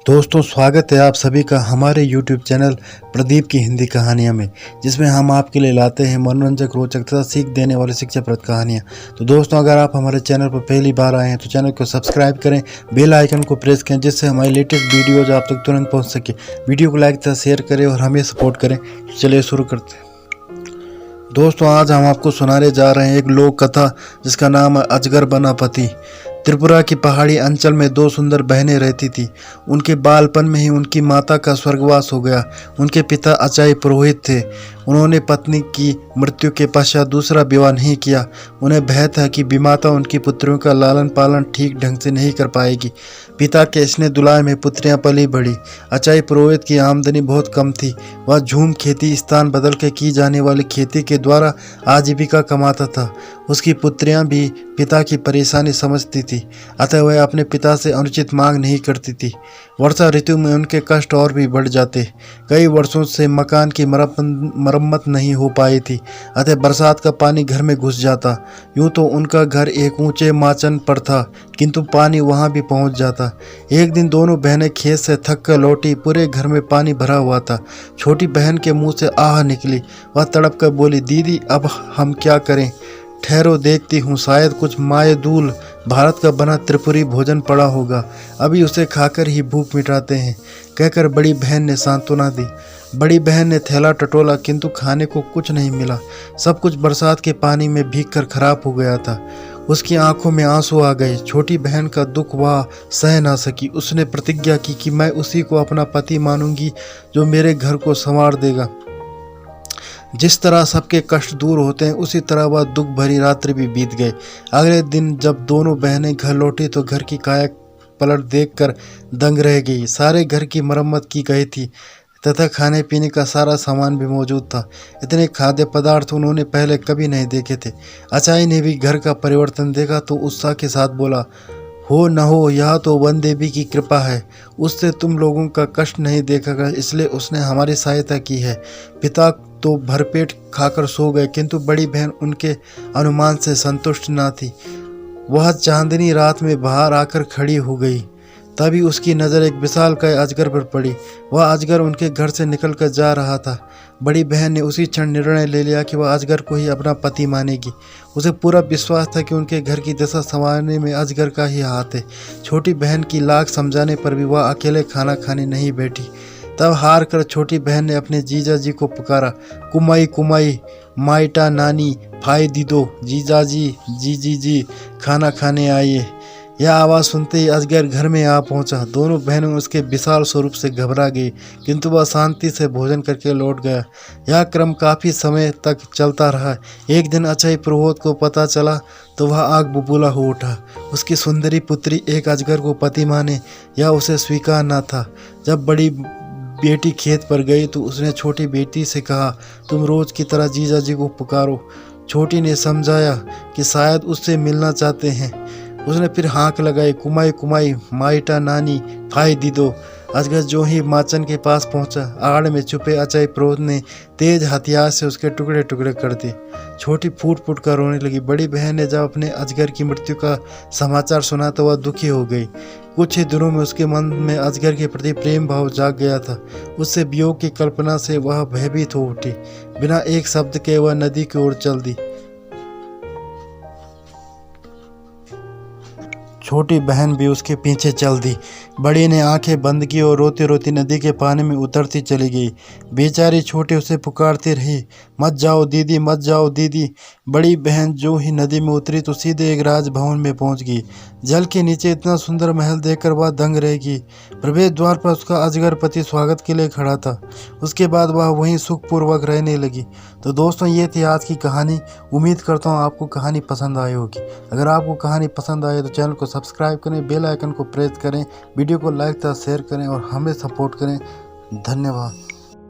दोस्तों, स्वागत है आप सभी का हमारे YouTube चैनल प्रदीप की हिंदी कहानियाँ में, जिसमें हम आपके लिए लाते हैं मनोरंजक, रोचक तथा सीख देने वाली शिक्षाप्रद कहानियाँ। तो दोस्तों, अगर आप हमारे चैनल पर पहली बार आए हैं तो चैनल को सब्सक्राइब करें, बेल आइकन को प्रेस करें, जिससे हमारी लेटेस्ट वीडियोज आप तक तुरंत पहुँच सके। वीडियो को लाइक तथा शेयर करें और हमें सपोर्ट करें। चलिए शुरू करते हैं। दोस्तों, आज हम आपको सुनाने जा रहे हैं एक लोक कथा जिसका नाम है अजगर बना पति। त्रिपुरा की पहाड़ी अंचल में दो सुंदर बहनें रहती थी। उनके बालपन में ही उनकी माता का स्वर्गवास हो गया। उनके पिता अचाई पुरोहित थे। उन्होंने पत्नी की मृत्यु के पश्चात दूसरा विवाह नहीं किया। उन्हें भय था कि विमाता उनकी पुत्रियों का लालन पालन ठीक ढंग से नहीं कर पाएगी। पिता के स्नेह दुलार में पुत्रियां पली बढ़ी। अचाई पुरोहित की आमदनी बहुत कम थी। वह झूम खेती स्थान बदल के की जाने वाली खेती के द्वारा आजीविका कमाता था। उसकी पुत्रियां भी पिता की परेशानी समझती थी, अतः वह अपने पिता से अनुचित मांग नहीं करती थी। वर्षा ऋतु में उनके कष्ट और भी बढ़ जाते। कई वर्षों से मकान की मरम्मत नहीं हो पाई थी, अतः बरसात का पानी घर में घुस जाता। यूं तो उनका घर एक ऊंचे माचन पर था, किंतु पानी वहां भी पहुंच जाता। एक दिन दोनों बहनें खेत से थक कर लौटी। पूरे घर में पानी भरा हुआ था। छोटी बहन के मुंह से आह निकली। वह तड़प कर बोली, दीदी, अब हम क्या करें? ठहरो, देखती हूँ, शायद कुछ माए दूल भारत का बना त्रिपुरी भोजन पड़ा होगा, अभी उसे खाकर ही भूख मिटाते हैं, कहकर बड़ी बहन ने सांत्वना दी। बड़ी बहन ने थैला टटोला, किंतु खाने को कुछ नहीं मिला। सब कुछ बरसात के पानी में भीगकर खराब हो गया था। उसकी आंखों में आंसू आ गए। छोटी बहन का दुख वह सह ना सकी। उसने प्रतिज्ञा की कि मैं उसी को अपना पति मानूंगी जो मेरे घर को संवार देगा। जिस तरह सबके कष्ट दूर होते हैं, उसी तरह वह दुख भरी रात्रि भी बीत गई। अगले दिन जब दोनों बहनें घर लौटी तो घर की काया पलट देखकर दंग रह गई। सारे घर की मरम्मत की गई थी तथा खाने पीने का सारा सामान भी मौजूद था। इतने खाद्य पदार्थ उन्होंने पहले कभी नहीं देखे थे। अचाई ने भी घर का परिवर्तन देखा तो उत्साह के साथ बोला, हो न हो, यह तो वन देवी की कृपा है। उससे तुम लोगों का कष्ट नहीं देखा गया, इसलिए उसने हमारी सहायता की है। पिता तो भरपेट खाकर सो गए, किंतु बड़ी बहन उनके अनुमान से संतुष्ट न थी। वह चांदनी रात में बाहर आकर खड़ी हो गई। तभी उसकी नज़र एक विशालकाय अजगर पर पड़ी। वह अजगर उनके घर से निकलकर जा रहा था। बड़ी बहन ने उसी क्षण निर्णय ले लिया कि वह अजगर को ही अपना पति मानेगी। उसे पूरा विश्वास था कि उनके घर की दशा संवारने में अजगर का ही हाथ है। छोटी बहन की लाख समझाने पर भी वह अकेले खाना खाने नहीं बैठी। तब हार कर छोटी बहन ने अपने जीजा जी को पुकारा, कुमाई कुमाई, माइटा नानी, फाई दीदो, जीजा जी, जीजी जी, खाना खाने आइए। यह आवाज़ सुनते ही अजगर घर में आ पहुंचा। दोनों बहनें उसके विशाल स्वरूप से घबरा गई, किंतु वह शांति से भोजन करके लौट गया। यह क्रम काफ़ी समय तक चलता रहा। एक दिन अचाई पुरोहित को पता चला तो वह आग बबूला हो उठा। उसकी सुंदरी पुत्री एक अजगर को पति माने, यह उसे स्वीकार न था। जब बड़ी बेटी खेत पर गई तो उसने छोटी बेटी से कहा, तुम रोज की तरह जीजा जी को पुकारो। छोटी ने समझाया कि शायद उससे मिलना चाहते हैं। उसने फिर हाँक लगाई, कुमाई कुमाई, माइटा नानी, फाई दीदो। अजगर जो ही माचन के पास पहुंचा, आड़ में छुपे अचाई पुरोहित ने तेज हथियार से उसके टुकड़े टुकड़े कर दिए। छोटी फूट फूट कर रोने लगी। बड़ी बहन ने जब अपने अजगर की मृत्यु का समाचार सुना तो वह दुखी हो गई। कुछ ही दिनों में उसके मन में अजगर के प्रति प्रेम भाव जाग गया था। उससे वियोग की कल्पना से वह भयभीत हो उठी। बिना एक शब्द के वह नदी की ओर चल दी। छोटी बहन भी उसके पीछे चल दी। बड़ी ने आंखें बंद की और रोती रोती नदी के पानी में उतरती चली गई। बेचारी छोटी उसे पुकारती रही, मत जाओ दीदी, मत जाओ दीदी। बड़ी बहन जो ही नदी में उतरी तो सीधे एक राजभवन में पहुंच गई। जल के नीचे इतना सुंदर महल देखकर वह दंग रह गई। प्रवेश द्वार पर उसका अजगर पति स्वागत के लिए खड़ा था। उसके बाद वह वहीं सुखपूर्वक रहने लगी। तो दोस्तों, ये थी आज की कहानी। उम्मीद करता हूँ आपको कहानी पसंद आई होगी। अगर आपको कहानी पसंद आए तो चैनल को सब्सक्राइब करें, बेल आइकन को प्रेस करें, वीडियो को लाइक तथा शेयर करें और हमें सपोर्ट करें। धन्यवाद।